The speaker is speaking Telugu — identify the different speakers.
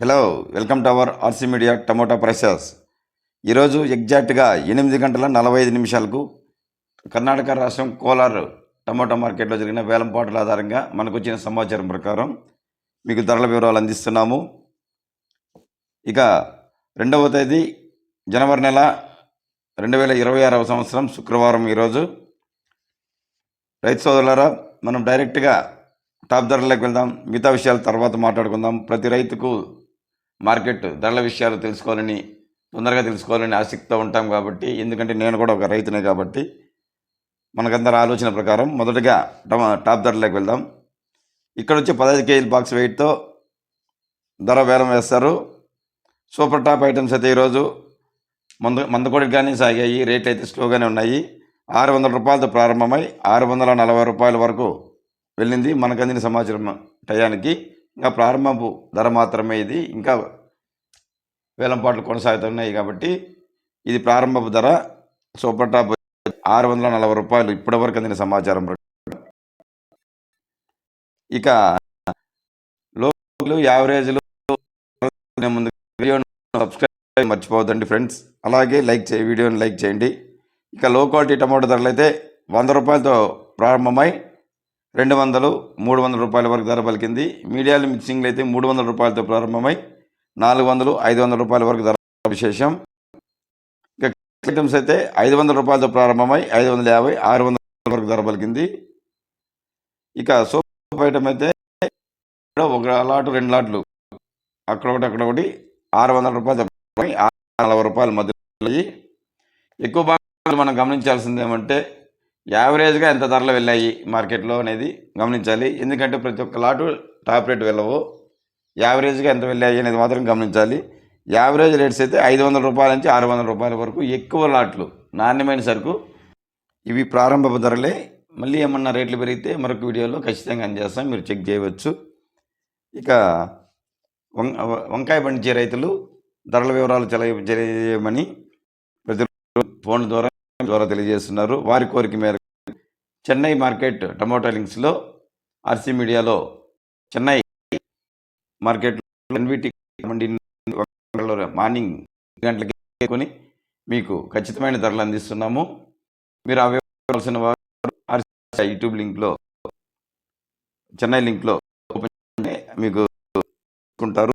Speaker 1: Hello, welcome to our RC media tomato prices. ఈరోజు ఎగ్జాక్ట్గా 8 గంటల 45 నిమిషాలకు కర్ణాటక రాష్ట్రం కోలార్ టమోటా మార్కెట్లో జరిగిన వేలంపాటల ఆధారంగా మనకు వచ్చిన సమాచారం ప్రకారం మీకు ధరల వివరాలు అందిస్తున్నాము. ఇక 2వ తేదీ జనవరి నెల 2026వ సంవత్సరం శుక్రవారం ఈరోజు. రైతు సోదరులారా, మనం డైరెక్ట్గా టాప్ ధరలకు వెళ్దాం. మిగతా విషయాలు తర్వాత మాట్లాడుకుందాం. ప్రతి రైతుకు మార్కెట్ ధరల విషయాలు తొందరగా తెలుసుకోవాలని ఆసక్తితో ఉంటాం కాబట్టి, ఎందుకంటే నేను కూడా ఒక రైతునే కాబట్టి మనకందరి ఆలోచన ప్రకారం మొదటగా టాప్ ధరలకు వెళ్దాం. ఇక్కడ వచ్చి 15 కేజీల బాక్స్ వెయిట్తో ధర వేలం వేస్తారు. సూపర్ టాప్ ఐటమ్స్ అయితే ఈరోజు మందకొడికి కానీ సాగాయి. రేట్లు అయితే స్లోగానే ఉన్నాయి. 600 రూపాయలతో ప్రారంభమై 640 రూపాయల వరకు వెళ్ళింది. మనకు అందిన సమాచారం టయానికి ఇంకా ప్రారంభపు ధర మాత్రమే. ఇది ఇంకా వేలంపాట్లు కొనసాగుతున్నాయి కాబట్టి ఇది ప్రారంభపు ధర. సూపర్ టాప్ 640 రూపాయలు ఇప్పటి వరకు అందిన సమాచారం. ఇక లోకల్ యావరేజ్లు ముందు వీడియోను సబ్స్క్రైబ్ మర్చిపోవద్దండి ఫ్రెండ్స్. అలాగే వీడియోని లైక్ చేయండి. ఇక లో క్వాలిటీ టమాటో ధరలు అయితే 100 రూపాయలతో ప్రారంభమై 200, 300 రూపాయల వరకు ధర పలికింది. మీడియాలు మిక్సింగ్లు అయితే 300 రూపాయలతో ప్రారంభమై 400, 500 రూపాయల వరకు ధర విశేషం. ఇక ఐటమ్స్ అయితే 500 రూపాయలతో ప్రారంభమై 550, 600 వరకు ధర పలికింది. ఇక సోప్ ఐటమ్ అయితే ఒక లాటు 2 లాట్లు అక్కడొకటి 600 రూపాయలతో 640 రూపాయల మధ్య. ఎక్కువ బాగా మనం గమనించాల్సింది ఏమంటే యావరేజ్గా ఎంత ధరలు వెళ్ళాయి మార్కెట్లో అనేది గమనించాలి. ఎందుకంటే ప్రతి ఒక్క లాటు టాప్ రేట్ వెళ్ళవు. యావరేజ్గా ఎంత వెళ్ళాయి అనేది మాత్రం గమనించాలి. యావరేజ్ రేట్స్ అయితే 500 రూపాయల నుంచి 600 రూపాయల వరకు ఎక్కువ లాట్లు నాణ్యమైన సరుకు. ఇవి ప్రారంభపు ధరలే. మళ్ళీ ఏమన్నా రేట్లు పెరిగితే మరొక వీడియోలో ఖచ్చితంగా అందజేస్తాం, మీరు చెక్ చేయవచ్చు. ఇక వంకాయ పండించే రైతులు ధరల వివరాలు తెలియజేయమని ప్రతి ఫోన్ ద్వారా తెలియజేస్తున్నారు. వారి కోరిక మేరకు చెన్నై మార్కెట్ టమోటా లింక్స్లో ఆర్సీ మీడియాలో చెన్నై మార్కెట్లో ఎన్విటి మార్నింగ్ గంటలకి కొని మీకు ఖచ్చితమైన ధరలు అందిస్తున్నాము. మీరు అవ్వాల్సిన వారు ఆర్సీ యూట్యూబ్ లింక్లో చెన్నై లింక్లో ఓపెన్ మీకు ఉంటారు.